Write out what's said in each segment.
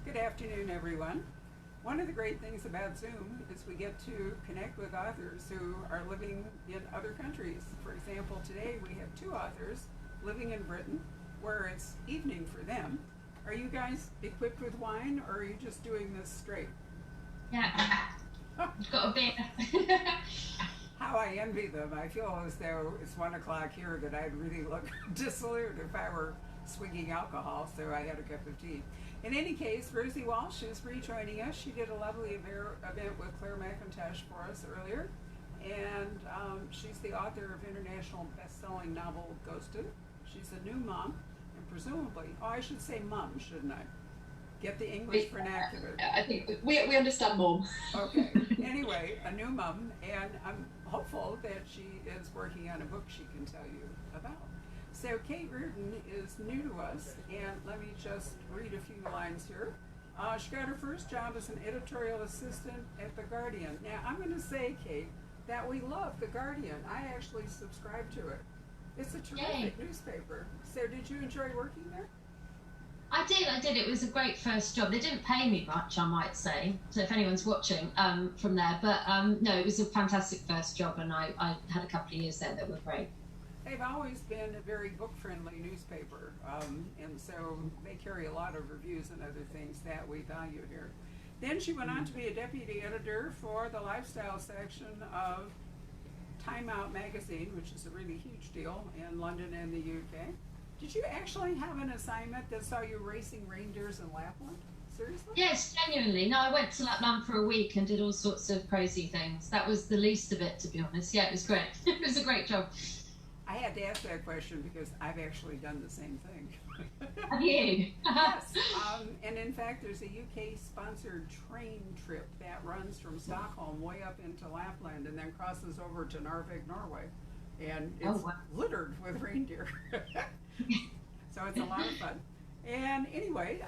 Good afternoon, everyone. One of the great things about Zoom is we get to connect with authors who are living in other countries. For example, today we have two authors living in Britain where it's evening for them. Are you guys equipped with wine or are you just doing this straight? Yeah, got a beer. How I envy them. I feel as though it's 1 o'clock here that I'd really look dissolute if I were swigging alcohol, so I had a cup of tea. In any case, Rosie Walsh is rejoining us. She did a lovely event with Claire McIntosh for us earlier, and she's the author of international best-selling novel Ghosted. She's a new mom, and presumably, I should say mom, shouldn't I? Get the English vernacular. I think we understand mom. Okay. Anyway, a new mom, and I'm hopeful that she is working on a book she can tell you about. So Kate Riordan is new to us, and let me just read a few lines here. She got her first job as an editorial assistant at The Guardian. Now, I'm going to say, Kate, that we love The Guardian. I actually subscribe to it. It's a terrific newspaper. So did you enjoy working there? I did. It was a great first job. They didn't pay me much, I might say. So if anyone's watching from there, but no, it was a fantastic first job, and I had a couple of years there that were great. They've always been a very book-friendly newspaper, and so they carry a lot of reviews and other things that we value here. Then she went on to be a deputy editor for the lifestyle section of Time Out magazine, which is a really huge deal in London and the UK. Did you actually have an assignment that saw you racing reindeers in Lapland? Seriously? Yes, genuinely. No, I went to Lapland for a week and did all sorts of crazy things. That was the least of it, to be honest. Yeah, it was great. It was a great job. I had to ask that question because I've actually done the same thing. Have you? Yes. And in fact, there's a UK-sponsored train trip that runs from Stockholm way up into Lapland and then crosses over to Narvik, Norway. And it's littered with reindeer. So it's a lot of fun. And anyway,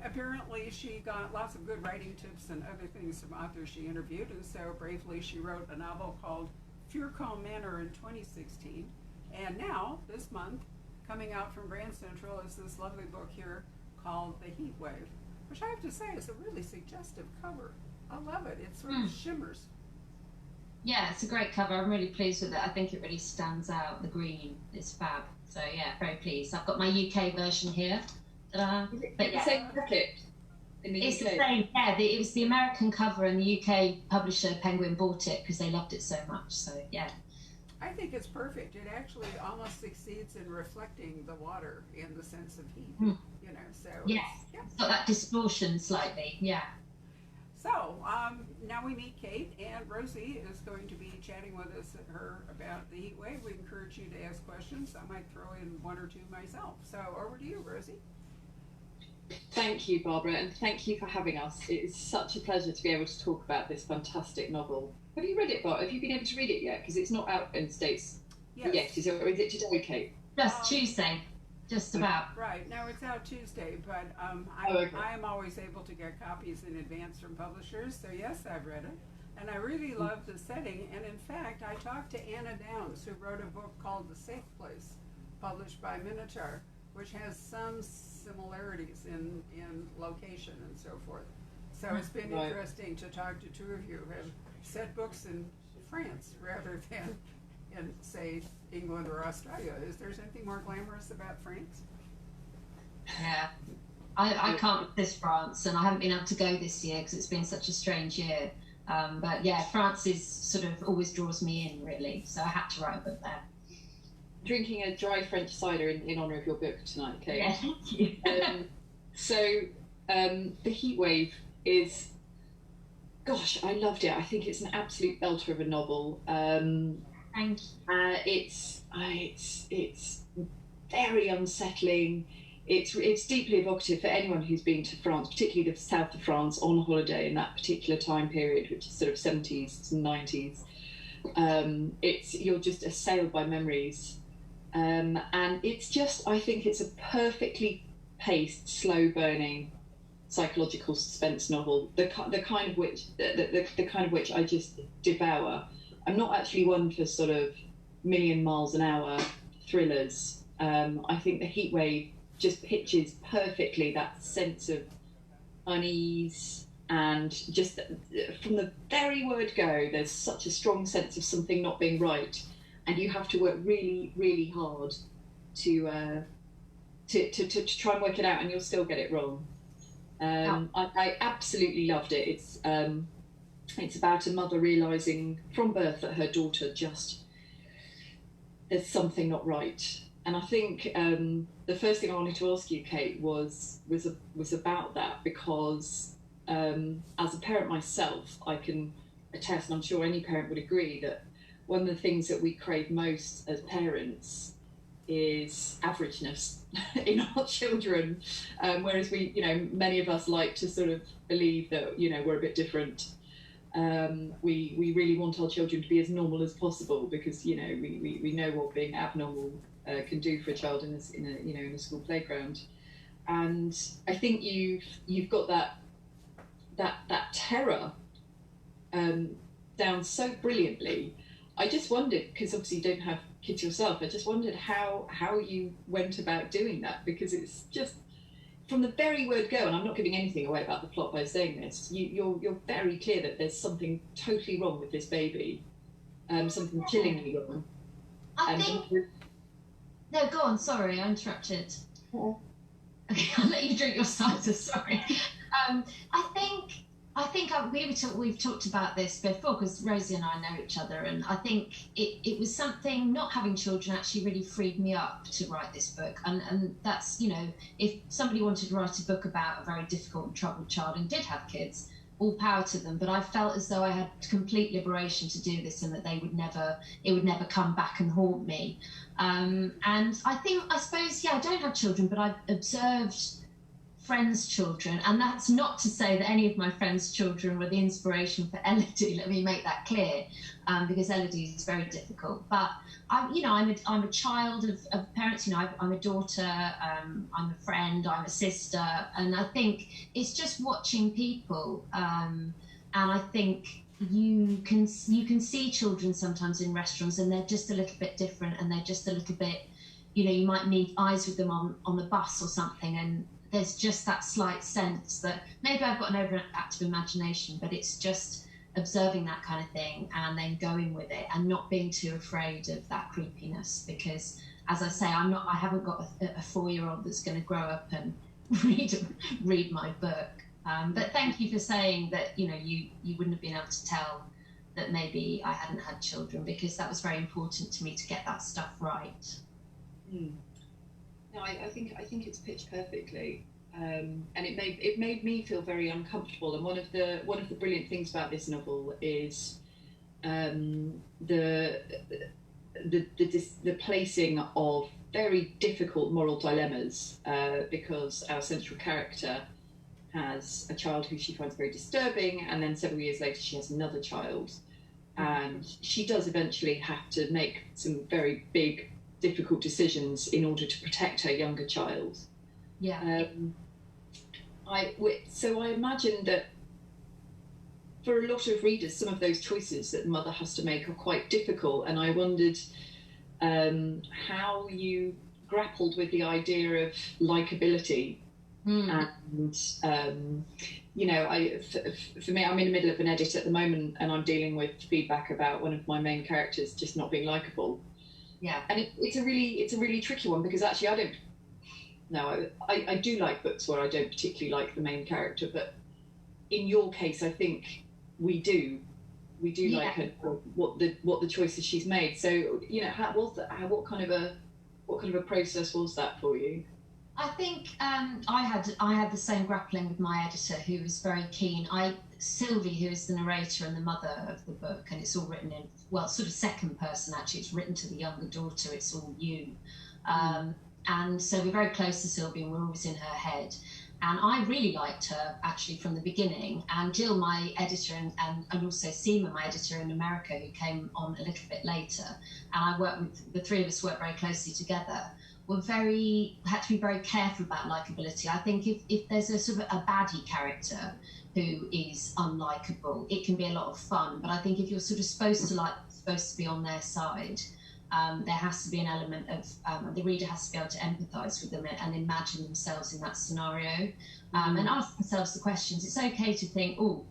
apparently she got lots of good writing tips and other things from authors she interviewed, and so bravely she wrote a novel called Furecombe Manor in 2016. And now, this month, coming out from Grand Central is this lovely book here called The Heat Wave, which I have to say is a really suggestive cover. I love it. It sort of shimmers. Yeah, it's a great cover. I'm really pleased with it. I think it really stands out. The green is fab. So yeah, very pleased. I've got my UK version here. But yeah, same booklet in the it's UK. The same. Yeah, it was the American cover, and the UK publisher Penguin bought it because they loved it so much. So yeah. I think it's perfect. It actually almost succeeds in reflecting the water in the sense of heat. You know, so yes, it's got that distortion slightly. Yeah. So now we meet Kate, and Rosie is going to be chatting with us about the heat wave. We encourage you to ask questions. I might throw in one or two myself. So over to you, Rosie. Thank you, Barbara, and thank you for having us. It is such a pleasure to be able to talk about this fantastic novel. Have you read it, Barbara? Have you been able to read it yet? Because it's not out in the States yet. Is it today, Kate? Just Tuesday. Just about. Right. Now it's out Tuesday, but I am always able to get copies in advance from publishers. So yes, I've read it. And I really love the setting. And in fact, I talked to Anna Downs, who wrote a book called The Safe Place, published by Minotaur, which has some similarities in location and so forth. So it's been interesting to talk to two of you who have set books in France rather than in, say, England or Australia. Is there anything more glamorous about France? Yeah, I can't resist France, and I haven't been able to go this year because it's been such a strange year. But yeah, France is sort of always draws me in, really. So I had to write a book there. Drinking a dry French cider in honour of your book tonight, Kate. Yeah, thank you. The Heat Wave is, gosh, I loved it. I think it's an absolute belter of a novel. Thank you. It's very unsettling. It's deeply evocative for anyone who's been to France, particularly the south of France, on holiday in that particular time period, which is sort of 70s to 90s. You're just assailed by memories, and it's just, I think it's a perfectly paced, slow burning psychological suspense novel, the kind of which I just devour. I'm not actually one for sort of million miles an hour thrillers. I think The Heat Wave just pitches perfectly that sense of unease, and just from the very word go, there's such a strong sense of something not being right, and you have to work really, really hard to try and work it out, and you'll still get it wrong. I absolutely loved it. It's about a mother realising from birth that her daughter there's something not right. And I think the first thing I wanted to ask you, Kate, was about that, because as a parent myself, I can attest, and I'm sure any parent would agree, that one of the things that we crave most as parents is averageness in our children, whereas many of us like to sort of believe that we're a bit different. We really want our children to be as normal as possible, because we know what being abnormal can do for a child in a school playground. And I think you've got that terror down so brilliantly. I just wondered, because obviously you don't have kids yourself, I just wondered how you went about doing that, because it's just from the very word go, and I'm not giving anything away about the plot by saying this, you're very clear that there's something totally wrong with this baby, something chillingly wrong. I think... No, go on, sorry, I interrupted. Okay, I'll let you drink your cider, sorry. I think we've talked about this before, because Rosie and I know each other, and I think it was something, not having children actually really freed me up to write this book. And that's, if somebody wanted to write a book about a very difficult and troubled child and did have kids, all power to them. But I felt as though I had complete liberation to do this, and that it would never come back and haunt me. And I suppose, I don't have children, but I've observed friends' children, and that's not to say that any of my friends' children were the inspiration for Elodie. Let me make that clear, because Elodie is very difficult. But I'm a child of parents. I'm a daughter. I'm a friend. I'm a sister, and I think it's just watching people. And I think you can see children sometimes in restaurants, and they're just a little bit different, and they're just a little bit. You might meet eyes with them on the bus or something, and there's just that slight sense that maybe I've got an overactive imagination, but it's just observing that kind of thing and then going with it and not being too afraid of that creepiness, because, as I say, I haven't got a 4-year-old that's going to grow up and read my book. But thank you for saying that you wouldn't have been able to tell that maybe I hadn't had children, because that was very important to me to get that stuff right. No, I think it's pitched perfectly, and it made me feel very uncomfortable. And one of the brilliant things about this novel is the placing of very difficult moral dilemmas, because our central character has a child who she finds very disturbing, and then several years later she has another child, and she does eventually have to make some very big, difficult decisions in order to protect her younger child. So I imagine that for a lot of readers, some of those choices that the mother has to make are quite difficult, and I wondered how you grappled with the idea of likability. And for me, I'm in the middle of an edit at the moment, and I'm dealing with feedback about one of my main characters just not being likable. And it's a really tricky one, because actually I do like books where I don't particularly like the main character, but in your case I think we do like her, what the choices she's made. So what kind of a process was that for you? I think I had the same grappling with my editor, who was very keen. Sylvie, who is the narrator and the mother of the book, and it's all written in, sort of second person actually. It's written to the younger daughter. It's all you. And so we're very close to Sylvie, and we're always in her head. And I really liked her actually from the beginning. And Jill, my editor, and also Seema, my editor in America, who came on a little bit later, and I worked with the three of us worked very closely together. Had to be very careful about likability. I think if there's a sort of a baddie character who is unlikable, it can be a lot of fun. But I think if you're sort of supposed to be on their side, There has to be an element of the reader has to be able to empathise with them and imagine themselves in that scenario, and ask themselves the questions. It's okay to think, oh,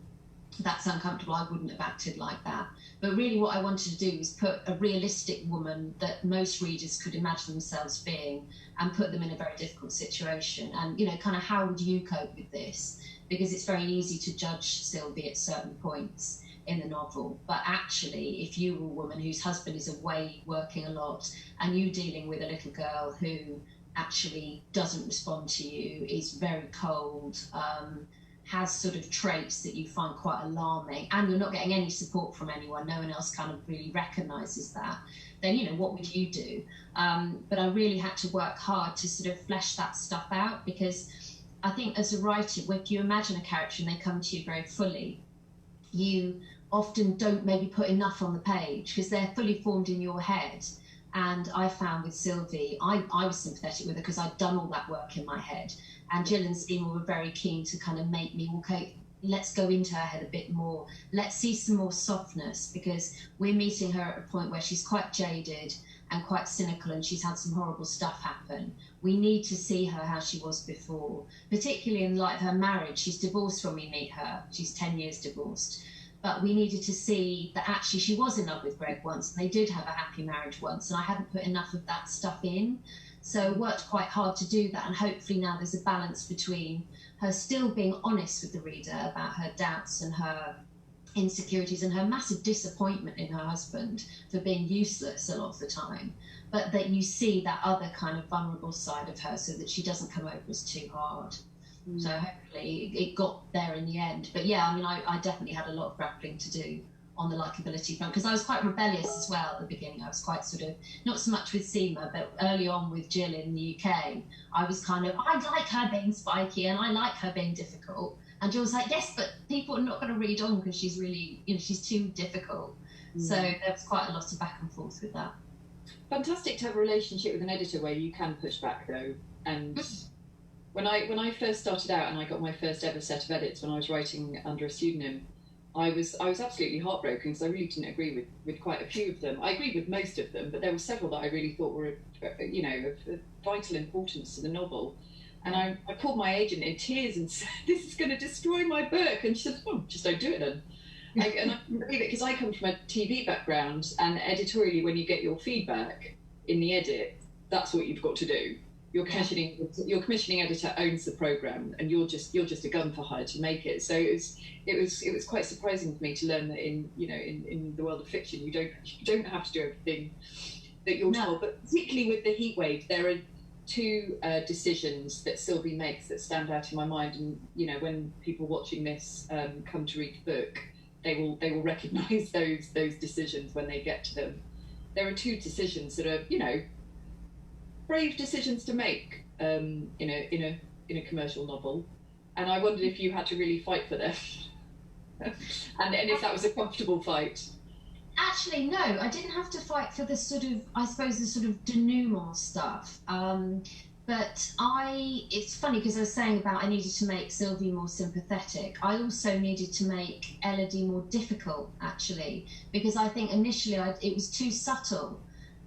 that's uncomfortable, I wouldn't have acted like that. But really what I wanted to do was put a realistic woman that most readers could imagine themselves being and put them in a very difficult situation. And, you know, kind of how would you cope with this? Because it's very easy to judge Sylvie at certain points in the novel. But actually, if you were a woman whose husband is away working a lot and you dealing with a little girl who actually doesn't respond to you, is very cold, has sort of traits that you find quite alarming, and you're not getting any support from anyone, no one else kind of really recognises that, then, you know, what would you do? But I really had to work hard to sort of flesh that stuff out, because I think as a writer, if you imagine a character and they come to you very fully, you often don't maybe put enough on the page because they're fully formed in your head. And I found with Sylvie, I was sympathetic with her because I'd done all that work in my head. And Jill and Seymour were very keen to kind of make me, okay, let's go into her head a bit more. Let's see some more softness, because we're meeting her at a point where she's quite jaded and quite cynical, and she's had some horrible stuff happen. We need to see her how she was before, particularly in light of her marriage. She's divorced when we meet her. She's 10 years divorced. But we needed to see that actually she was in love with Greg once, and they did have a happy marriage once, and I hadn't put enough of that stuff in. So worked quite hard to do that, and hopefully now there's a balance between her still being honest with the reader about her doubts and her insecurities and her massive disappointment in her husband for being useless a lot of the time, but that you see that other kind of vulnerable side of her so that she doesn't come over as too hard. So hopefully it got there in the end. But yeah, I mean, I definitely had a lot of grappling to do on the likeability front, because I was quite rebellious as well at the beginning. I was quite sort of, not so much with Seymour, but early on with Jill in the UK, I was kind of, I like her being spiky and I like her being difficult. And Jill was like, yes, but people are not going to read on because she's really, you know, she's too difficult. So there was quite a lot of back and forth with that. Fantastic to have a relationship with an editor where you can push back, though. And when I first started out and I got my first ever set of edits when I was writing under a pseudonym, I was absolutely heartbroken because I really didn't agree with quite a few of them. I agreed with most of them, but there were several that I really thought were, you know, of vital importance to the novel. And I called my agent in tears and said, "This is going to destroy my book." And she said, "Oh, just don't do it then." And I couldn't believe it, because I come from a TV background, and editorially, when you get your feedback in the edit, that's what you've got to do. Your commissioning editor owns the program, and you're just a gun for hire to make it. So it was quite surprising for me to learn that in the world of fiction you don't have to do everything that you're told. But particularly with the heat wave, there are two decisions that Sylvie makes that stand out in my mind. And you know, when people watching this come to read the book, they will recognise those decisions when they get to them. There are two decisions that are, you know, brave decisions to make in a commercial novel, and I wondered if you had to really fight for them, and if that was a comfortable fight. Actually, no, I didn't have to fight for the sort of, I suppose, the sort of denouement stuff. But it's funny because I was saying about I needed to make Sylvie more sympathetic. I also needed to make Elodie more difficult, actually, because I think initially it was too subtle.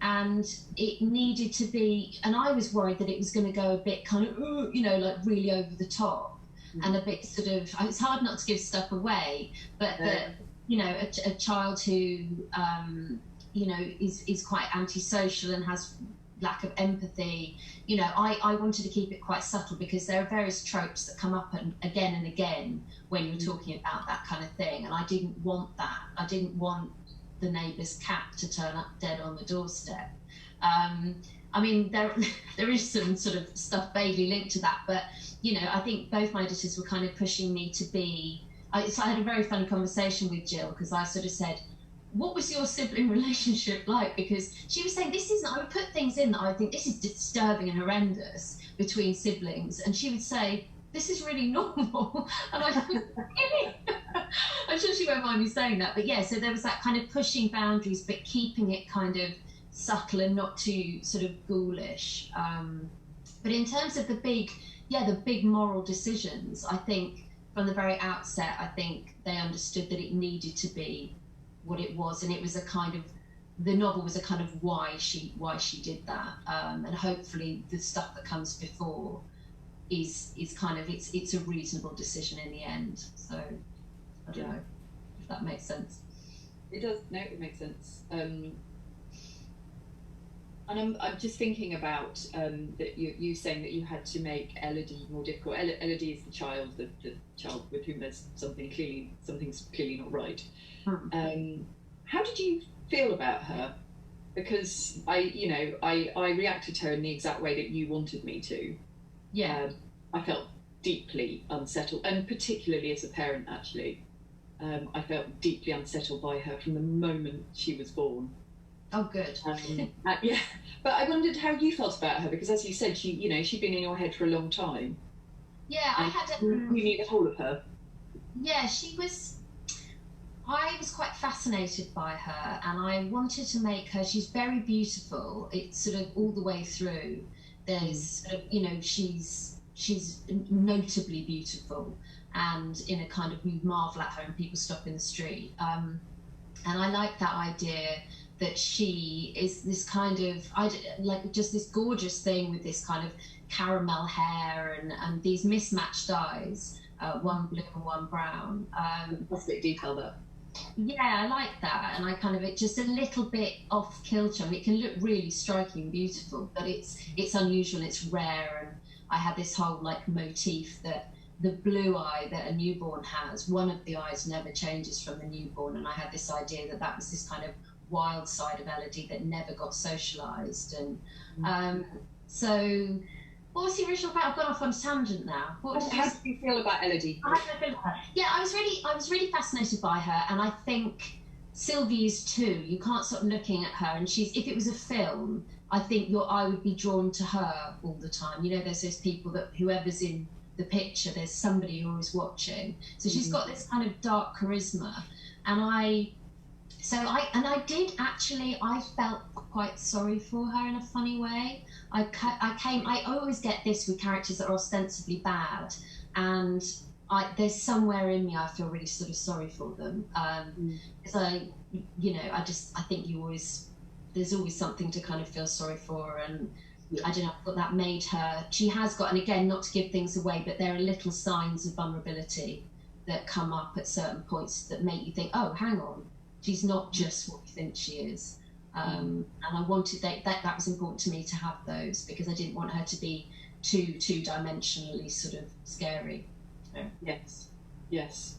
And it needed to be, and I was worried that it was going to go a bit kind of, you know, like really over the top and a bit sort of, it's hard not to give stuff away, but that, you know, a child who, you know, is quite antisocial and has lack of empathy, you know, I wanted to keep it quite subtle, because there are various tropes that come up again and again when you're talking about that kind of thing, and I didn't want that. I didn't want the neighbour's cat to turn up dead on the doorstep. I mean, there is some sort of stuff vaguely linked to that, but, you know, I think both my editors were kind of pushing me to be... So I had a very funny conversation with Jill, because I sort of said, what was your sibling relationship like? Because she was saying, I would put things in that I think this is disturbing and horrendous between siblings, and she would say, this is really normal. And I thought, really? I'm sure she won't mind me saying that. But yeah, so there was that kind of pushing boundaries, but keeping it kind of subtle and not too sort of ghoulish. But in terms of the big moral decisions, I think from the very outset, I think they understood that it needed to be what it was. And it was a kind of the novel was a kind of why she did that, and hopefully the stuff that comes before is kind of it's a reasonable decision in the end. So I don't know if that makes sense. It does. No, it makes sense. And I'm just thinking about that you saying that you had to make Elodie more difficult. Elodie is the child with whom something's clearly not right. How did you feel about her? Because I reacted to her in the exact way that you wanted me to. Yeah. I felt deeply unsettled, and particularly as a parent, actually. I felt deeply unsettled by her from the moment she was born. Oh, good. Yeah, but I wondered how you felt about her, because as you said, she'd been in your head for a long time. Yeah, you knew the whole of her. Yeah, I was quite fascinated by her, and I wanted to make her. She's very beautiful. It's sort of all the way through. There's sort of, she's notably beautiful, and in a kind of, you marvel at her and people stop in the street. And I like that idea that she is this kind of, just this gorgeous thing with this kind of caramel hair and these mismatched eyes, one blue and one brown. Fantastic detail there. Yeah, I like that, and I kind of, it just a little bit off kilter. I mean, it can look really striking and beautiful, but it's unusual, it's rare, and I had this whole motif that the blue eye that a newborn has, one of the eyes never changes from the newborn, and I had this idea that was this kind of wild side of Elodie that never got socialised, and so. What was the original part? I've gone off on a tangent now. How did you feel about Elodie? Yeah, I was really fascinated by her, and I think Sylvie is too. You can't stop looking at her, and if it was a film, I think your eye would be drawn to her all the time. There's those people that whoever's in the picture, there's somebody who is watching. So she's got this kind of dark charisma, and I felt quite sorry for her in a funny way. I always get this with characters that are ostensibly bad, and there's somewhere in me I feel really sort of sorry for them. Because I think there's always something to kind of feel sorry for, and I don't know, I thought that made her, she has got, and again, not to give things away, but there are little signs of vulnerability that come up at certain points that make you think, oh, hang on, she's not just what you think she is. And I wanted that was important to me to have those, because I didn't want her to be two-dimensionally sort of scary. So. Yes.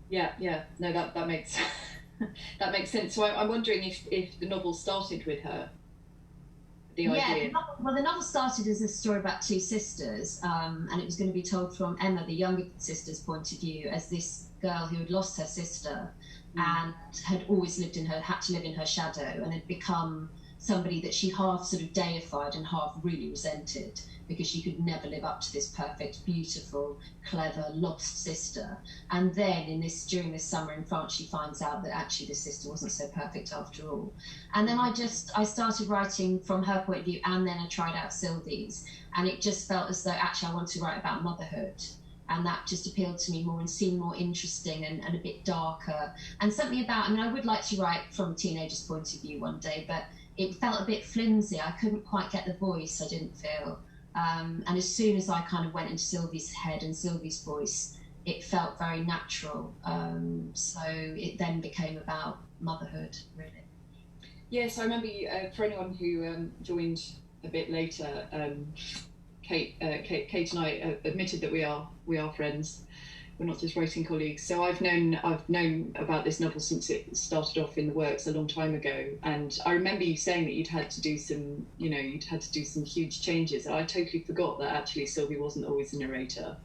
Yeah. No, that makes that makes sense. So I'm wondering if the novel started with her. The idea. The novel started as a story about two sisters, and it was going to be told from Emma, the younger sister's point of view, as this girl who had lost her sister and had always had to live in her shadow, and had become somebody that she half sort of deified and half really resented, because she could never live up to this perfect, beautiful, clever, lost sister. And then during this summer in France, she finds out that actually this sister wasn't so perfect after all. And then I started writing from her point of view, and then I tried out Sylvie's, and it just felt as though actually I wanted to write about motherhood. And that just appealed to me more and seemed more interesting and a bit darker. And something about, I would like to write from a teenager's point of view one day, but it felt a bit flimsy. I couldn't quite get the voice, I didn't feel. And as soon as I kind of went into Sylvie's head and Sylvie's voice, it felt very natural. So it then became about motherhood, really. Yes, I remember for anyone who joined a bit later, Kate and I admitted that we are friends. We're not just writing colleagues. So I've known about this novel since it started off in the works a long time ago. And I remember you saying that you'd had to do some huge changes. I totally forgot that actually Sylvie wasn't always the narrator.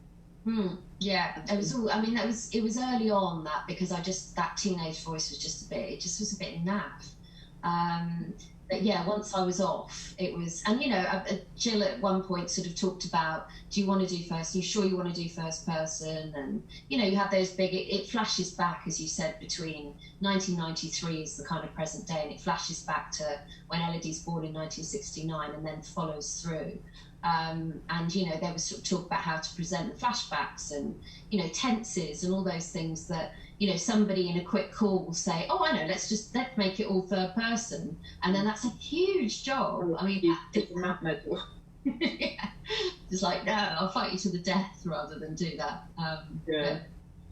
Yeah, it was all. It was early on that, because that teenage voice was just a bit naff. But yeah, once I was off, it was, and Jill at one point sort of talked about, do you want to do first? Are you sure you want to do first person? And you have those big, it flashes back, as you said, between 1993 is the kind of present day, and it flashes back to when Elodie's born in 1969, and then follows through. And, you know, they were sort of talk about how to present the flashbacks and, you know, tenses and all those things that, you know, somebody in a quick call will say, oh, I know, let's make it all third person. And then that's a huge job. I mean, yeah. It's like, no, I'll fight you to the death rather than do that.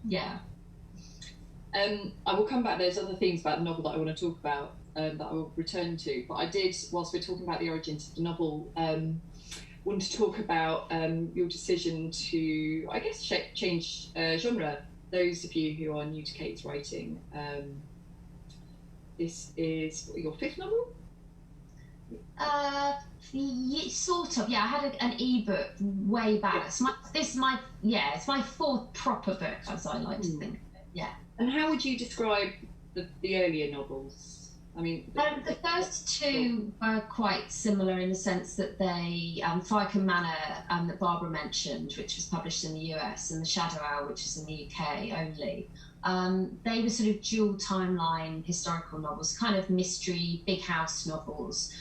Yeah. I will come back. There's other things about the novel that I want to talk about that I will return to. But I did, whilst we're talking about the origins of the novel, want to talk about your decision to, I guess, change genre. Those of you who are new to Kate's writing, this is your fifth novel? Sort of. Yeah, I had an ebook way back. It's my fourth proper book, as I like to think of it. Yeah. And how would you describe the earlier novels? I mean, the first two were quite similar in the sense that they, Fiacre Manor, that Barbara mentioned, which was published in the US, and The Shadow Hour, which is in the UK only. They were sort of dual timeline historical novels, kind of mystery, big house novels,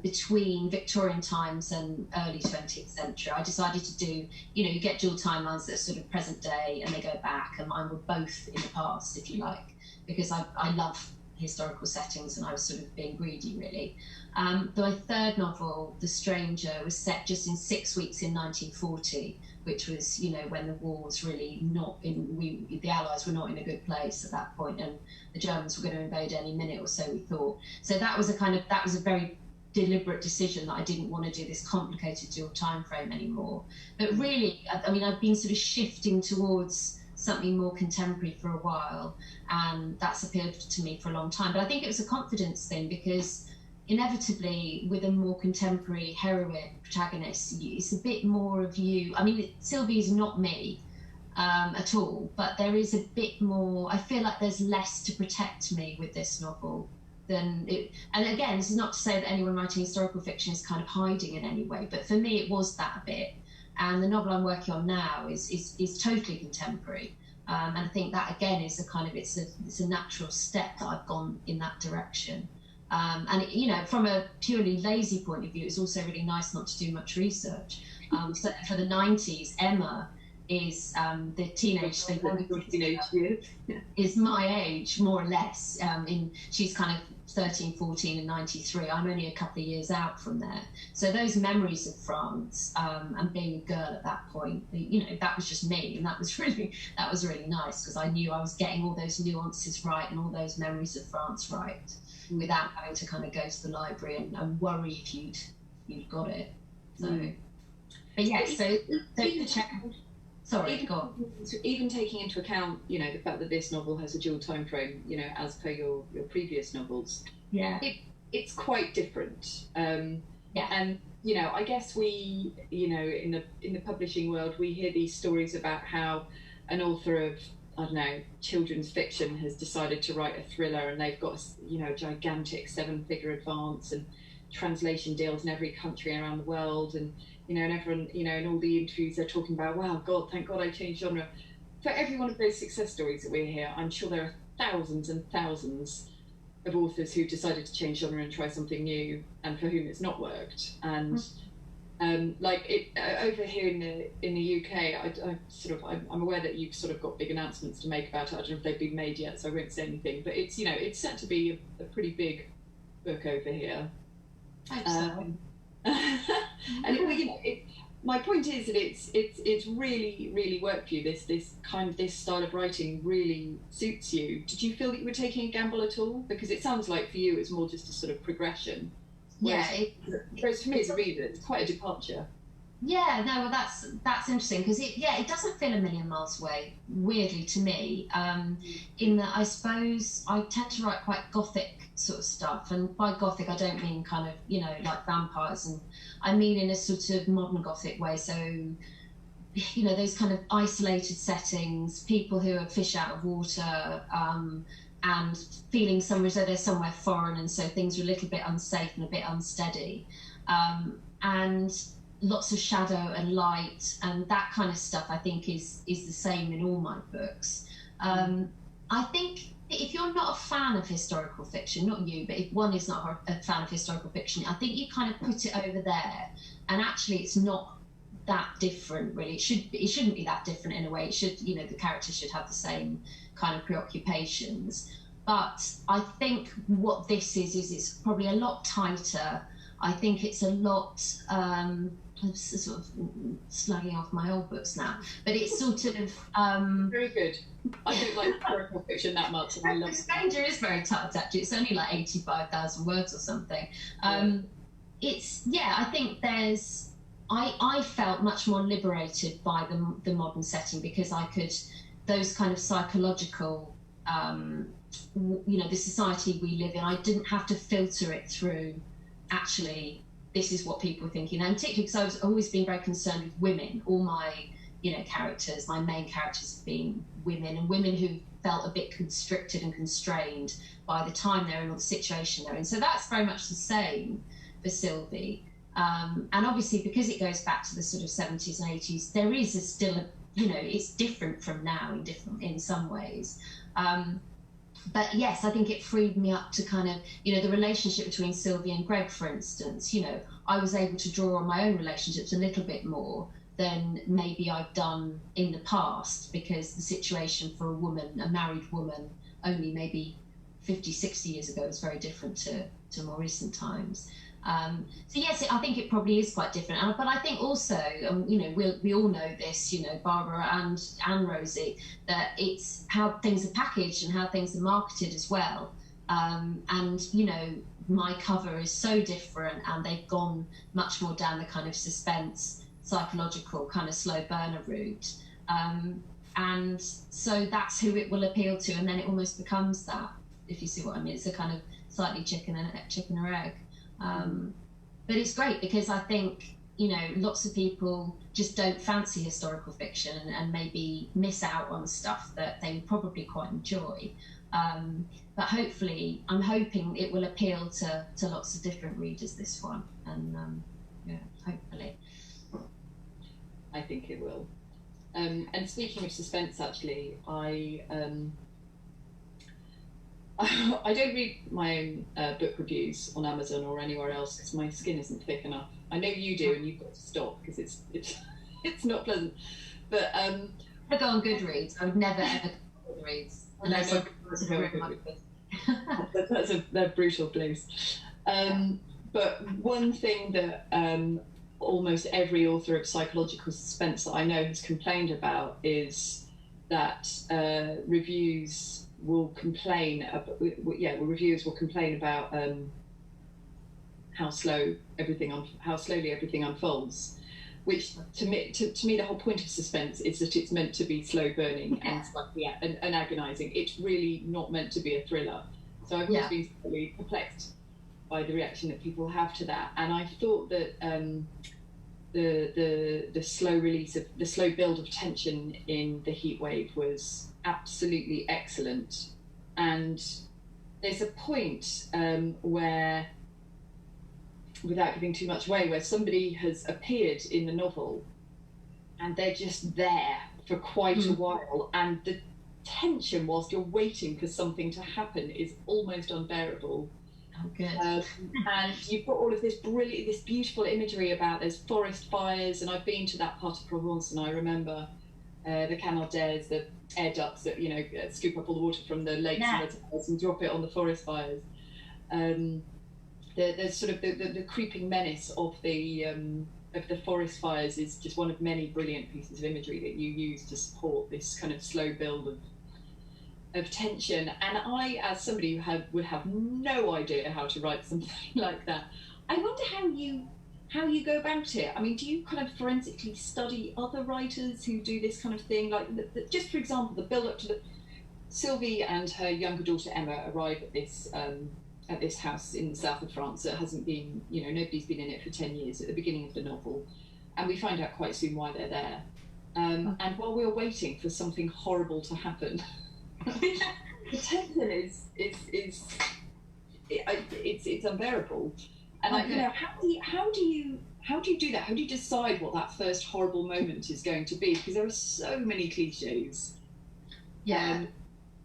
between Victorian times and early 20th century. I decided to do, you know, you get dual timelines that are sort of present day and they go back, and mine were both in the past, if you like, because I love historical settings and I was sort of being greedy, really. My third novel, The Stranger, was set just in 6 weeks in 1940, which was, you know, when the war was really not in, the Allies were not in a good place at that point, and the Germans were going to invade any minute or so, we thought. So that was a very deliberate decision that I didn't want to do this complicated dual time frame anymore. But really, I mean, I've been sort of shifting towards something more contemporary for a while, and that's appealed to me for a long time. But I think it was a confidence thing, because inevitably with a more contemporary heroine protagonist, it's a bit more of you. I mean, Sylvie's not me at all, but there is a bit more, I feel like there's less to protect me with this novel than it. And again, this is not to say that anyone writing historical fiction is kind of hiding in any way, but for me it was that a bit. And the novel I'm working on now is totally contemporary, and I think that again is a kind of it's a natural step that I've gone in that direction. And you know, from a purely lazy point of view, it's also really nice not to do much research. So for the 90s, Emma is the teenage thing is my age, more or less. She's kind of 13, 14 and 93. I'm only a couple of years out from there. So those memories of France, and being a girl at that point, you know, that was just me, and that was really nice, because I knew I was getting all those nuances right and all those memories of France right, without having to kind of go to the library and worry if you'd got it. So, but yeah, so the check. Sorry, go on. Even taking into account, you know, the fact that this novel has a dual time frame, you know, as per your previous novels, yeah, it's quite different. Yeah. And you know, I guess we, you know, in the publishing world, we hear these stories about how an author of, I don't know, children's fiction has decided to write a thriller, and they've got, you know, a gigantic 7-figure advance and translation deals in every country around the world, and you know, and everyone, you know, in all the interviews they're talking about, wow, God, thank God I changed genre. For every one of those success stories that we hear, I'm sure there are thousands and thousands of authors who decided to change genre and try something new, and for whom it's not worked. And like it over here in the UK, I'm aware that you've sort of got big announcements to make about it. I don't know if they've been made yet, so I won't say anything. But it's, you know, it's set to be a pretty big book over here. And you know, my point is that it's really, really worked for you. This style of writing really suits you. Did you feel that you were taking a gamble at all? Because it sounds like for you it's more just a sort of progression. Whereas for me as a reader, it's quite a departure. Yeah, no, well, that's interesting, because it doesn't feel a million miles away, weirdly, to me, in that I suppose I tend to write quite gothic sort of stuff, and by gothic I don't mean kind of, you know, like vampires, and I mean in a sort of modern gothic way, so, you know, those kind of isolated settings, people who are fish out of water, and feeling as though they're somewhere foreign, and so things are a little bit unsafe and a bit unsteady, and lots of shadow and light, and that kind of stuff I think is the same in all my books. I think if you're not a fan of historical fiction, not you, but if one is not a fan of historical fiction, I think you kind of put it over there, and actually it's not that different, really. It shouldn't be that different in a way. It should, you know, the characters should have the same kind of preoccupations. But I think what this is it's probably a lot tighter. I think it's a lot. I'm sort of slugging off my old books now, but it's sort of very good. I don't like historical fiction that much, and I love Stranger is very tight, actually. It's only like 85,000 words or something. It's I think there's I felt much more liberated by the modern setting, because I could, those kind of psychological you know, the society we live in, I didn't have to filter it through actually this is what people are thinking, and particularly because I've always been very concerned with women. All my, you know, characters, my main characters have been women, and women who felt a bit constricted and constrained by the time they're in, or the situation they're in. So that's very much the same for Sylvie. And obviously, because it goes back to the sort of 70s and 80s, there is still a, you know, it's different from now in some ways. But yes, I think it freed me up to kind of, you know, the relationship between Sylvie and Greg, for instance, you know, I was able to draw on my own relationships a little bit more than maybe I've done in the past, because the situation for a woman, a married woman, only maybe 50, 60 years ago is very different to more recent times. So yes, I think it probably is quite different, but I think also, you know, we all know this, you know, Barbara and Rosie, that it's how things are packaged and how things are marketed as well. And you know, my cover is so different, and they've gone much more down the kind of suspense, psychological kind of slow burner route. And so that's who it will appeal to, and then it almost becomes that, if you see what I mean. It's a kind of slightly chicken or egg. But it's great, because I think, you know, lots of people just don't fancy historical fiction and maybe miss out on stuff that they would probably quite enjoy. But hopefully, I'm hoping it will appeal to lots of different readers, this one. And hopefully. I think it will. And speaking of suspense, actually, I don't read my own book reviews on Amazon or anywhere else, because my skin isn't thick enough. I know you do, and you've got to stop, because it's not pleasant. But I go on Goodreads. I would never ever go on Goodreads unless I they're brutal place. But one thing that almost every author of psychological suspense that I know has complained about is that reviewers will complain about how slowly everything unfolds, which to me the whole point of suspense is that it's meant to be slow burning and agonizing. It's really not meant to be a thriller. So I've always been slightly perplexed by the reaction that people have to that, and I thought that the slow build of tension in The Heatwave was absolutely excellent. And there's a point where, without giving too much away, where somebody has appeared in the novel and they're just there for quite a while, and the tension whilst you're waiting for something to happen is almost unbearable. Oh, good. And you've got all of this beautiful imagery about there's forest fires, and I've been to that part of Provence, and I remember the canardaires, the air ducts that, you know, scoop up all the water from the lakes and the towers and drop it on the forest fires. There's sort of the creeping menace of the forest fires is just one of many brilliant pieces of imagery that you use to support this kind of slow build of tension. And I, as somebody who would have no idea how to write something like that, I wonder how you go about it. I mean, do you kind of forensically study other writers who do this kind of thing? Like, just for example, the build-up to Sylvie and her younger daughter Emma arrive at this house in the south of France that hasn't been, you know, nobody's been in it for 10 years at the beginning of the novel, and we find out quite soon why they're there. And while we're waiting for something horrible to happen, the tension is unbearable. And you know, how do you do that? How do you decide what that first horrible moment is going to be? Because there are so many cliches.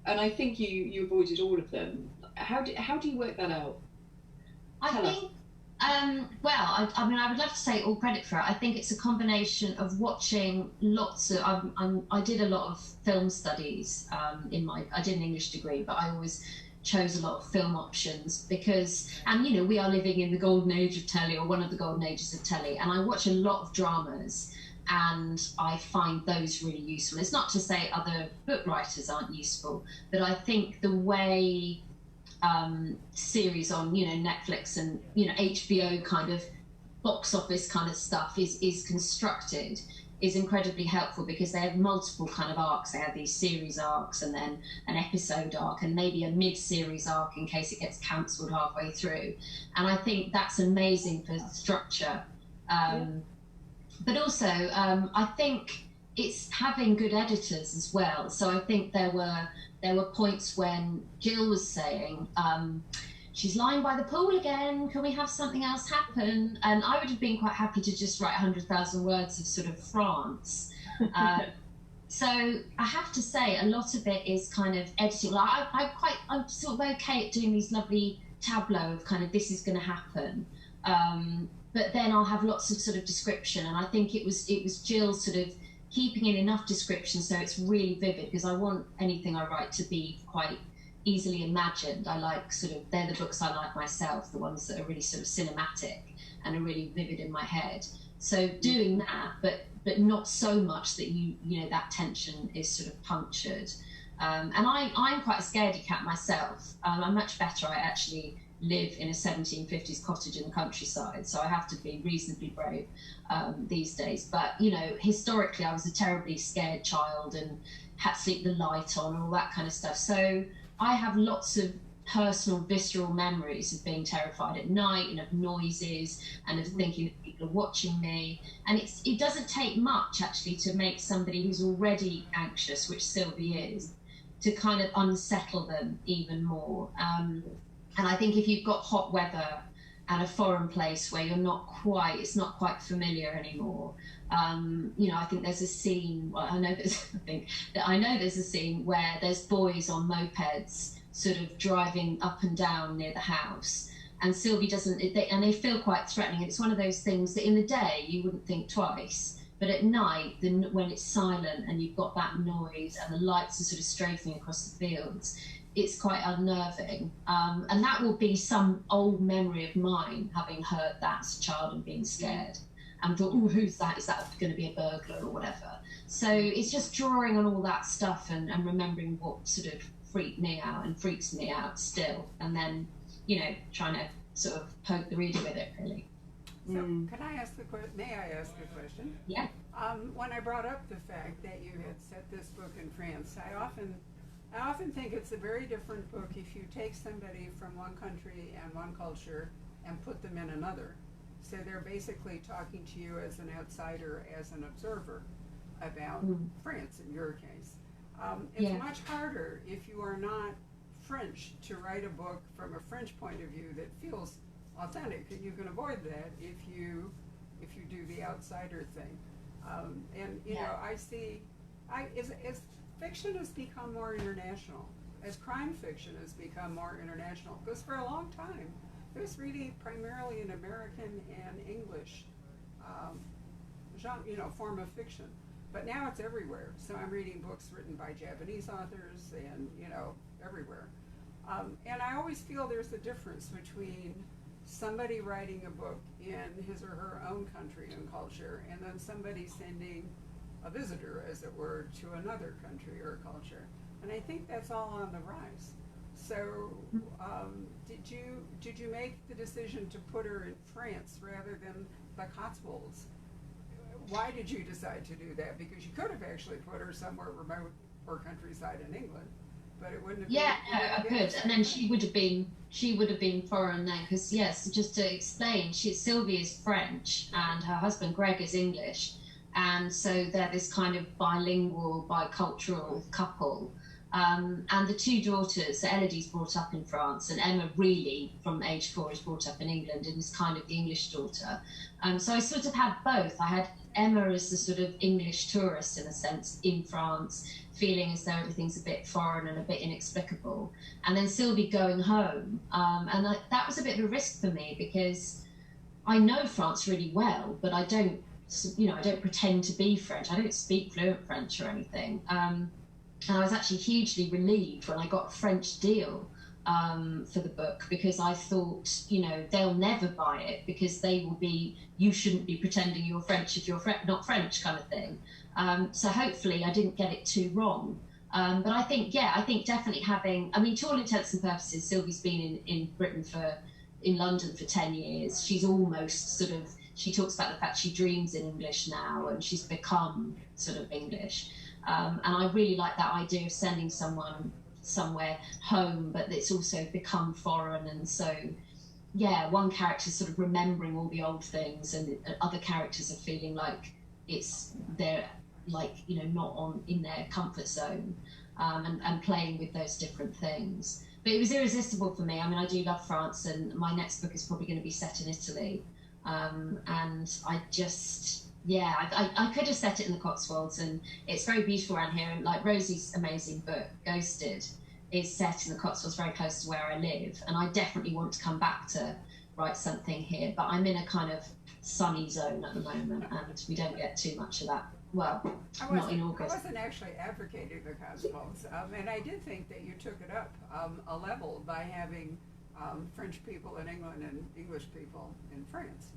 and I think you avoided all of them. How do you work that out? I think, well, I mean, I would love to say all credit for it. I think it's a combination of watching lots of, I did a lot of film studies I did an English degree, but I always chose a lot of film options because, and you know, we are living in the golden age of telly, or one of the golden ages of telly, and I watch a lot of dramas, and I find those really useful. It's not to say other book writers aren't useful, but I think the way series on, you know, Netflix and, you know, HBO kind of box office kind of stuff is constructed is incredibly helpful because they have multiple kind of arcs. They have these series arcs and then an episode arc and maybe a mid-series arc in case it gets cancelled halfway through. And I think that's amazing for structure. But also, I think it's having good editors as well. So I think there were points when Jill was saying, she's lying by the pool again, can we have something else happen? And I would have been quite happy to just write 100,000 words of sort of France. So I have to say a lot of it is kind of editing. Like I'm sort of okay at doing these lovely tableau of kind of this is going to happen. But then I'll have lots of sort of description, and I think it was Jill sort of keeping in enough description so it's really vivid, because I want anything I write to be quite easily imagined. I like sort of, they're the books I like myself, the ones that are really sort of cinematic and are really vivid in my head. So doing that, but not so much that you know that tension is sort of punctured. And I'm quite a scaredy cat myself. I'm much better. I actually live in a 1750s cottage in the countryside, so I have to be reasonably brave these days. But you know, historically I was a terribly scared child and had to sleep the light on and all that kind of stuff. So I have lots of personal, visceral memories of being terrified at night and of noises and of thinking that people are watching me. And it doesn't take much actually to make somebody who's already anxious, which Sylvie is, to kind of unsettle them even more. And I think if you've got hot weather and a foreign place where it's not quite familiar anymore, you know, I think there's a scene, well, I know there's a scene where there's boys on mopeds sort of driving up and down near the house, and Sylvie doesn't, and they feel quite threatening. It's one of those things that in the day you wouldn't think twice, but at night, when it's silent and you've got that noise and the lights are sort of strafing across the fields, it's quite unnerving. And that will be some old memory of mine, having heard that as a child and being scared and thought, oh, who's that? Is that going to be a burglar or whatever? So it's just drawing on all that stuff and remembering what sort of freaked me out and freaks me out still, and then, you know, trying to sort of poke the reader with it, really. So may I ask a question? Yeah. When I brought up the fact that you had set this book in France, I often think it's a very different book if you take somebody from one country and one culture and put them in another. So they're basically talking to you as an outsider, as an observer about France in your case. It's much harder if you are not French to write a book from a French point of view that feels authentic, and you can avoid that if you do the outsider thing. And you know, I see, as fiction has become more international, as crime fiction has become more international, because for a long time it was really primarily an American and English genre, you know, form of fiction. But now it's everywhere. So I'm reading books written by Japanese authors and, you know, everywhere. And I always feel there's a difference between somebody writing a book in his or her own country and culture, and then somebody sending a visitor, as it were, to another country or culture. And I think that's all on the rise. So did you make the decision to put her in France rather than the Cotswolds? Why did you decide to do that? Because you could have actually put her somewhere remote or countryside in England, but it wouldn't have been. Yeah, I could. And then she would have been foreign then, because yes, just to explain, Sylvie is French and her husband Greg is English, and so they're this kind of bilingual, bicultural couple. And the two daughters, so Elodie's brought up in France, and Emma really, from age 4, is brought up in England and is kind of the English daughter. So I sort of had both. I had Emma is the sort of English tourist in a sense in France, feeling as though everything's a bit foreign and a bit inexplicable, and then Sylvie going home, that was a bit of a risk for me because I know France really well, but I don't pretend to be French. I don't speak fluent French or anything. And I was actually hugely relieved when I got a French deal for the book, because I thought, they'll never buy it because they will be, you shouldn't be pretending you're French if you're not French kind of thing. So hopefully I didn't get it too wrong. But I think definitely to all intents and purposes, Sylvie's been in London for 10 years. She's almost she talks about the fact she dreams in English now, and she's become sort of English. And I really like that idea of sending someone somewhere home, but it's also become foreign. And so, one character's sort of remembering all the old things, and other characters are feeling like they're not in their comfort zone, and playing with those different things. But it was irresistible for me. I do love France, and my next book is probably going to be set in Italy. And I just, I could have set it in the Cotswolds, and it's very beautiful around here. And like Rosie's amazing book, Ghosted, is set in the Cotswolds, very close to where I live. And I definitely want to come back to write something here, but I'm in a kind of sunny zone at the moment, and we don't get too much of that. Well, not in August. I wasn't actually advocating the Cotswolds, and I did think that you took it up a level by having French people in England and English people in France.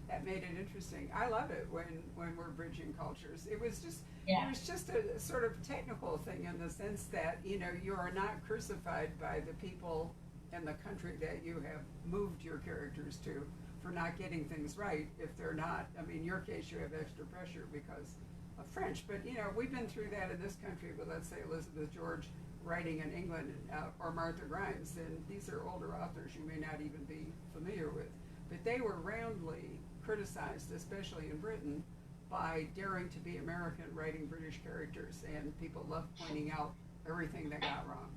That made it interesting. I love it when we're bridging cultures. It was just a sort of technical thing in the sense that you are not crucified by the people in the country that you have moved your characters to for not getting things right if they're not. In your case, you have extra pressure because of French, but we've been through that in this country with, let's say, Elizabeth George writing in England, or Martha Grimes, and these are older authors you may not even be familiar with, but they were roundly criticized, especially in Britain, by daring to be American writing British characters, and people loved pointing out everything they got wrong.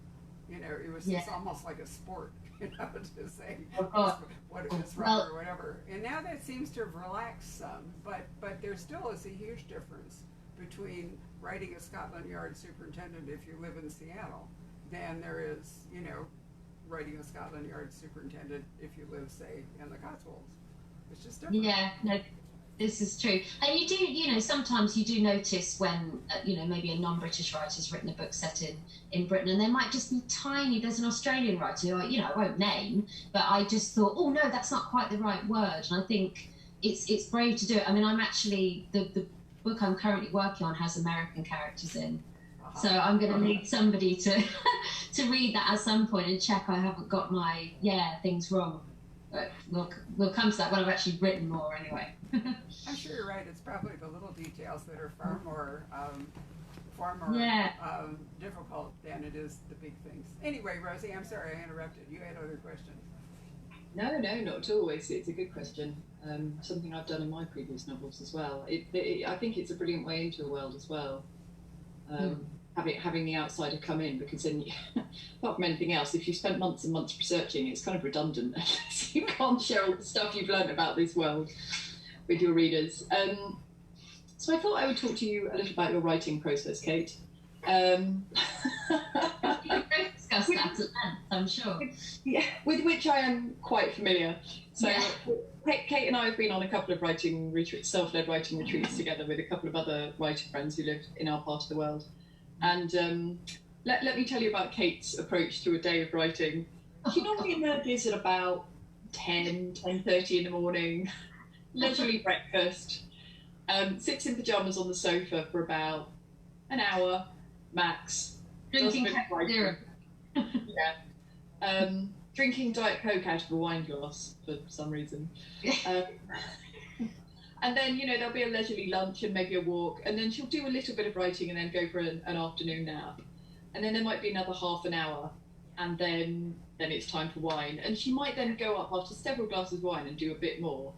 It was just almost like a sport, to say what is wrong or whatever. And now that seems to have relaxed some, but there still is a huge difference between writing a Scotland Yard superintendent if you live in Seattle than there is, writing a Scotland Yard superintendent if you live, say, in the Cotswolds. It's just different. Yeah, no, this is true. And you do, sometimes you do notice when, maybe a non-British writer's written a book set in Britain, and there might just be tiny, there's an Australian writer who I won't name, but I just thought, oh no, that's not quite the right word. And I think it's brave to do it. I'm actually, the book I'm currently working on has American characters in. So I'm going to need somebody to read that at some point and check I haven't got my things wrong. But we'll come to that when I've actually written more anyway. I'm sure you're right. It's probably the little details that are far more difficult than it is the big things. Anyway, Rosie, I'm sorry I interrupted. You had other questions. No, not at all. It's a good question. Something I've done in my previous novels as well. I think it's a brilliant way into a world as well. Having the outsider come in, because then, apart from anything else, if you spent months and months researching, it's kind of redundant. You can't share all the stuff you've learned about this world with your readers. So I thought I would talk to you a little about your writing process, Kate. You discuss that at length, I'm sure. Yeah, with which I am quite familiar. So Kate and I have been on a couple of writing retreats, self-led writing retreats together with a couple of other writer friends who live in our part of the world. And let me tell you about Kate's approach to a day of writing. She normally emerges at about 10:30 in the morning, leisurely breakfast, sits in pyjamas on the sofa for about an hour max. Drinking syrup. Drinking Diet Coke out of a wine glass for some reason. And then, there'll be a leisurely lunch and maybe a walk, and then she'll do a little bit of writing and then go for an afternoon nap. And then there might be another half an hour, and then it's time for wine. And she might then go up after several glasses of wine and do a bit more,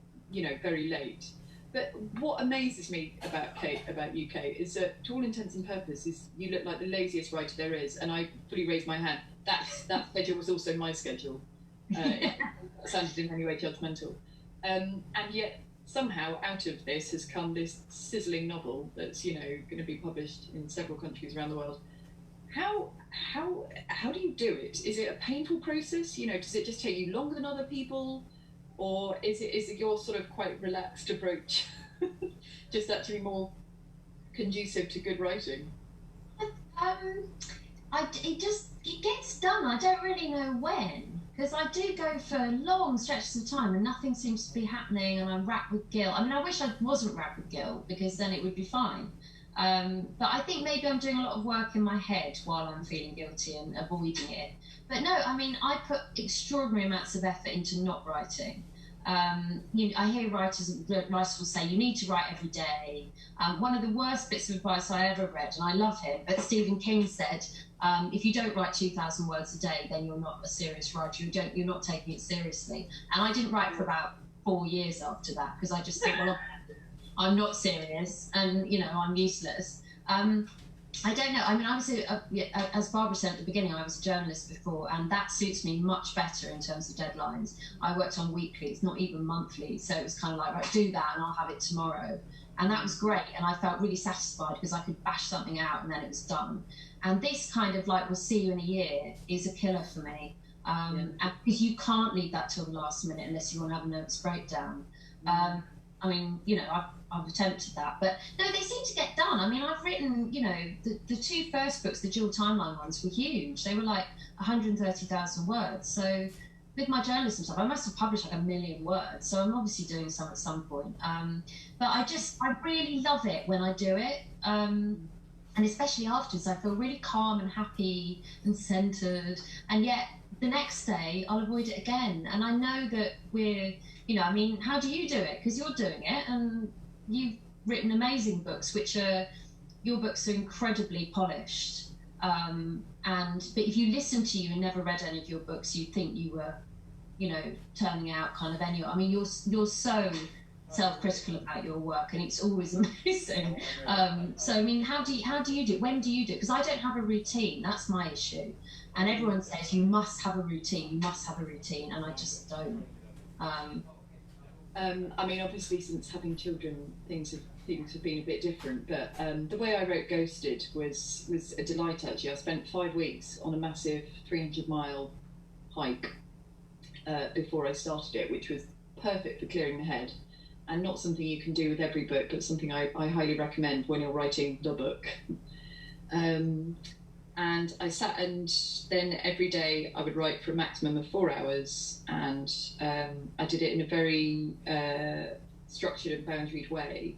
very late. But what amazes me about you, Kate, is that to all intents and purposes, you look like the laziest writer there is, and I fully raise my hand. That schedule was also my schedule. It sounded in any way judgmental. And yet somehow out of this has come this sizzling novel that's, you know, going to be published in several countries around the world. How do you do it? Is it a painful process? You know, does it just take you longer than other people, or is it your sort of quite relaxed approach, just actually more conducive to good writing? It gets done. I don't really know when, because I do go for long stretches of time and nothing seems to be happening, and I'm racked with guilt. I mean, I wish I wasn't racked with guilt, because then it would be fine. But I think maybe I'm doing a lot of work in my head while I'm feeling guilty and avoiding it. But no, I mean, I put extraordinary amounts of effort into not writing. I hear writers will say you need to write every day. One of the worst bits of advice I ever read, and I love him, but Stephen King said, if you don't write 2,000 words a day, then you're not a serious writer. You're not taking it seriously. And I didn't write for about 4 years after that, because I just thought, well, I'm not serious, and, you know, I'm useless. I don't know. I mean, obviously, as Barbara said at the beginning, I was a journalist before, and that suits me much better in terms of deadlines. I worked on weeklies, not even monthly, so it was kind of like, right, do that and I'll have it tomorrow. And that was great, and I felt really satisfied because I could bash something out and then it was done. And this kind of like, we'll see you in a year, is a killer for me. And because you can't leave that till the last minute unless you want to have a nervous breakdown. I mean, you know, I've attempted that, but no, they seem to get done. I mean, I've written, you know, the 2 first books, the dual timeline ones, were huge. They were like 130,000 words. So with my journalism stuff, I must have published like 1 million words. So I'm obviously doing some at some point. But I really love it when I do it. And especially afterwards, I feel really calm and happy and centered. And yet the next day I'll avoid it again. And I know that you know, I mean, how do you do it? Because you're doing it, and you've written amazing books, your books are incredibly polished. But if you listen to you and never read any of your books, you'd think you were, you know, turning out kind of anyway. I mean, you're so self-critical about your work, and it's always amazing. So, I mean, how do you do it? When do you do it? Because I don't have a routine. That's my issue. And everyone says you must have a routine. You must have a routine, and I just don't. I mean, obviously, since having children, things have been a bit different. But the way I wrote Ghosted was a delight. Actually, I spent 5 weeks on a massive 300-mile hike before I started it, which was perfect for clearing the head, and not something you can do with every book, but something I highly recommend when you're writing the book. And I sat, and then every day I would write for a maximum of 4 hours, and I did it in a very structured and boundaried way.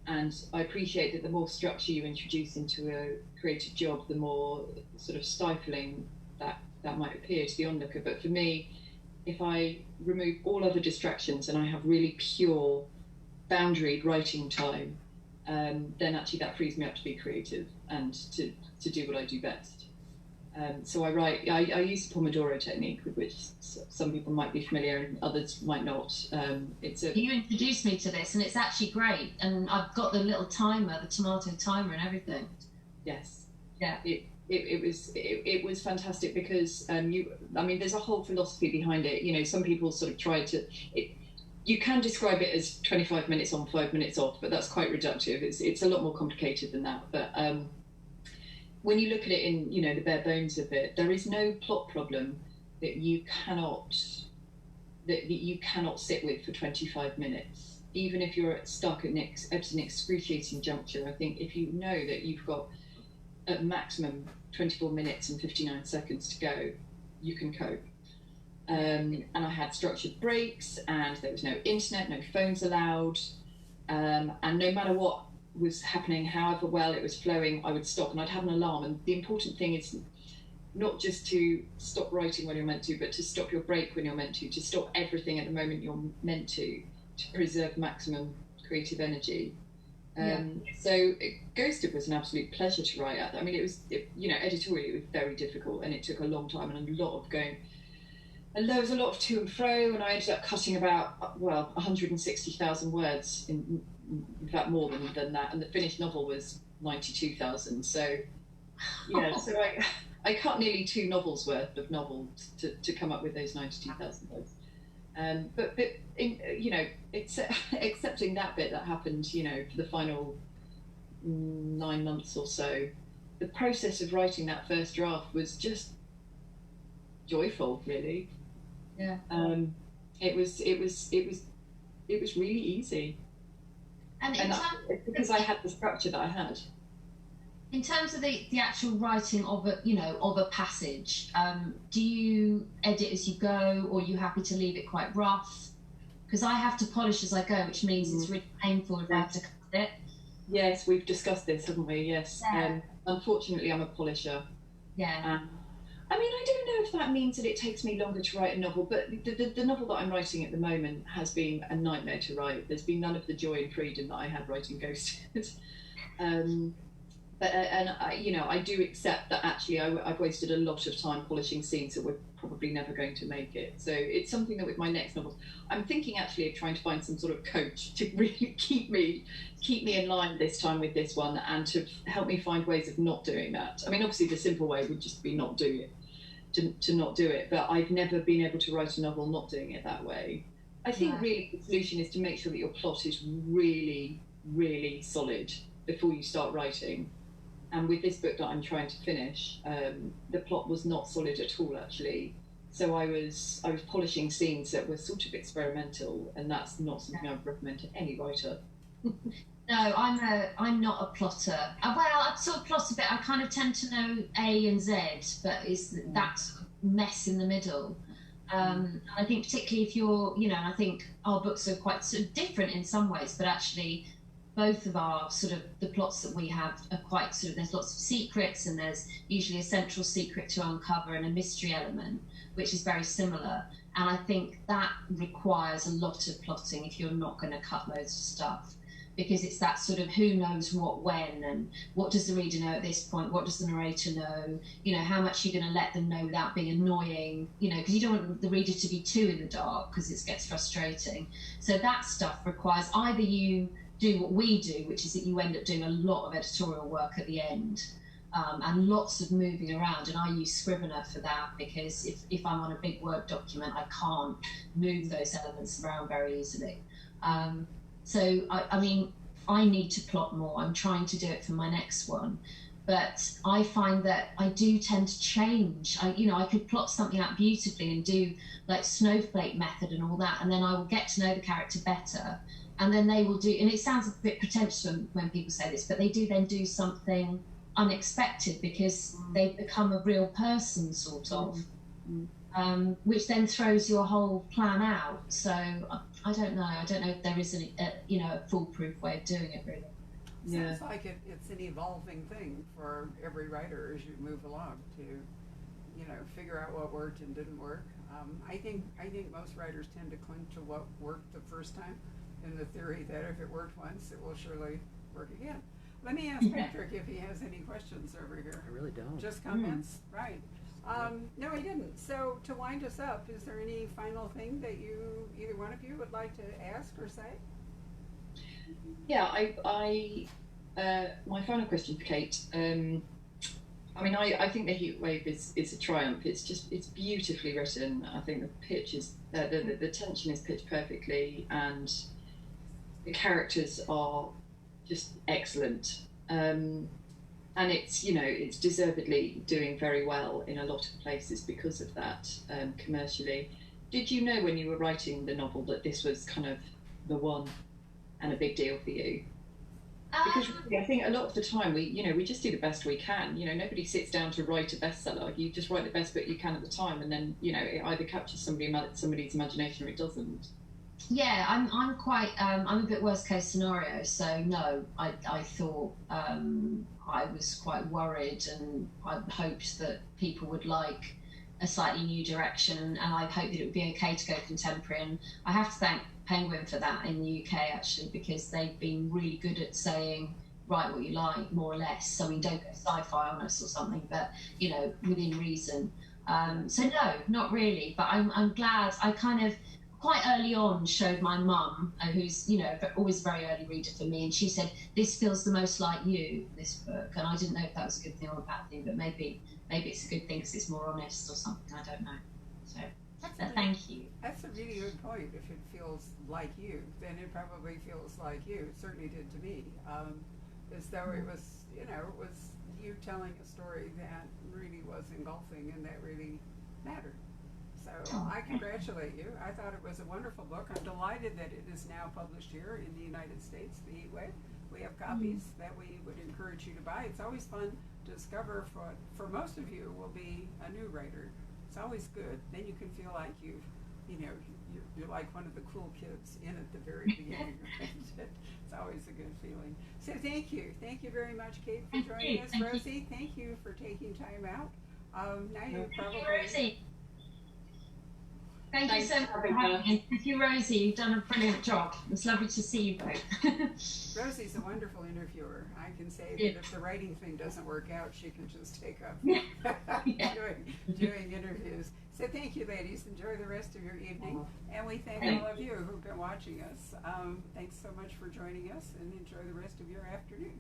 And I appreciate that the more structure you introduce into a creative job, the more sort of stifling that might appear to the onlooker. But for me, if I remove all other distractions and I have really pure boundaried writing time, then actually that frees me up to be creative and to do what I do best. So I use the Pomodoro Technique, with which some people might be familiar and others might not. You introduced me to this, and it's actually great. And I've got the little timer, the tomato timer and everything. Yes. Yeah. It was fantastic because I mean, there's a whole philosophy behind it. You know, some people sort of try to. You can describe it as 25 minutes on, 5 minutes off, but that's quite reductive. It's a lot more complicated than that. But when you look at it in, you know, the bare bones of it, there is no plot problem that you cannot sit with for 25 minutes. Even if you're stuck at an excruciating juncture, I think if you know that you've got at maximum 24 minutes and 59 seconds to go, you can cope. And I had structured breaks, and there was no internet, no phones allowed, and no matter what was happening, however well it was flowing, I would stop and I'd have an alarm. And the important thing is not just to stop writing when you're meant to, but to stop your break when you're meant to stop everything at the moment you're meant to preserve maximum creative energy. So Ghosted was an absolute pleasure to write at. I mean, you know, editorially it was very difficult, and it took a long time and a lot of going. And there was a lot of to and fro, and I ended up cutting about 160,000 words, in fact more than that, and the finished novel was 92,000. So yeah, so I cut nearly 2 novels worth of novels to come up with those 92,000 words. Accepting that bit that happened, for the final 9 months or so, the process of writing that first draft was just joyful, really. Yeah. It was really easy, And it's because I had the structure that I had. in terms of the actual writing of a passage, do you edit as you go, or are you happy to leave it quite rough? Because I have to polish as I go, which means it's really painful if I have to cut it. Yes, we've discussed this, haven't we? Yes. Yeah. Unfortunately, I'm a polisher. Yeah. I mean, I don't know if that means that it takes me longer to write a novel, but the novel that I'm writing at the moment has been a nightmare to write. There's been none of the joy and freedom that I had writing Ghosted. I do accept that actually I've wasted a lot of time polishing scenes that we're probably never going to make it. So it's something that with my next novel, I'm thinking actually of trying to find some sort of coach to really keep me in line this time with this one, and to help me find ways of not doing that. I mean, obviously the simple way would just be not do it, to not do it, but I've never been able to write a novel not doing it that way. I think really the solution is to make sure that your plot is really, really solid before you start writing. And with this book that I'm trying to finish, the plot was not solid at all, actually. So I was polishing scenes that were sort of experimental, and that's not something I would recommend to any writer. No, I'm not a plotter. Well, I sort of plot a bit. I kind of tend to know A and Z, but is that sort of mess in the middle. I think particularly if you're, and I think our books are quite sort of different in some ways, but actually both of our sort of the plots that we have are quite sort of, there's lots of secrets, and there's usually a central secret to uncover and a mystery element, which is very similar. And I think that requires a lot of plotting if you're not going to cut loads of stuff, because it's that sort of who knows what when, and what does the reader know at this point, what does the narrator know, how much you're going to let them know without being annoying, because you don't want the reader to be too in the dark, because it gets frustrating. So that stuff requires either you do what we do, which is that you end up doing a lot of editorial work at the end, and lots of moving around. And I use Scrivener for that, because if I'm on a big Word document, I can't move those elements around very easily. So I mean, I need to plot more. I'm trying to do it for my next one, but I find that I do tend to change. I could plot something out beautifully and do like snowflake method and all that, and then I will get to know the character better. And then they will do, and it sounds a bit pretentious when people say this, but they do then do something unexpected, because they become a real person, sort of, which then throws your whole plan out. So I don't know. I don't know if there is a foolproof way of doing it, really. Sounds like it's an evolving thing for every writer as you move along to, figure out what worked and didn't work. I think most writers tend to cling to what worked the first time, in the theory that if it worked once, it will surely work again. Let me ask Patrick if he has any questions over here. I really don't. Just comments? Right. No, I didn't. So to wind us up, is there any final thing that either one of you would like to ask or say? Yeah, my final question for Kate. I think The Heat Wave is a triumph. It's beautifully written. I think the pitch is the tension is pitched perfectly, and the characters are just excellent. And it's deservedly doing very well in a lot of places because of that, commercially. Did you know when you were writing the novel that this was kind of the one and a big deal for you? Because really, I think a lot of the time we just do the best we can. Nobody sits down to write a bestseller. You just write the best book you can at the time, and then it either captures somebody's imagination or it doesn't. Yeah, I'm quite. I'm a bit worst case scenario. So no, I thought I was quite worried, and I hoped that people would like a slightly new direction, and I hoped that it would be okay to go contemporary. And I have to thank Penguin for that in the UK, actually, because they've been really good at saying, write what you like, more or less. So we don't go sci-fi on us or something, but within reason. So no, not really. But I'm glad. I kind of quite early on showed my mum, who's always a very early reader for me, and she said, "This feels the most like you, this book." And I didn't know if that was a good thing or a bad thing, but maybe it's a good thing because it's more honest or something. I don't know. So Thank you. That's a really good point. If it feels like you, then it probably feels like you. It certainly did to me. As though it was, it was you telling a story that really was engulfing and that really mattered. So I congratulate you. I thought it was a wonderful book. I'm delighted that it is now published here in the United States, the Way. We have copies that we would encourage you to buy. It's always fun to discover for most of you will be a new writer. It's always good. Then you can feel like you're like one of the cool kids in at the very beginning. It's always a good feeling. So thank you very much, Kate, for joining us. Rosie, thank you for taking time out. Now you probably. Rosie. Thank you so much for having me. Thank you, Rosie. You've done a brilliant job. It's lovely to see you both. Rosie's a wonderful interviewer. I can say that if the writing thing doesn't work out, she can just take up doing interviews. So thank you, ladies. Enjoy the rest of your evening. And we thank all of you who've been watching us. Thanks so much for joining us, and enjoy the rest of your afternoon.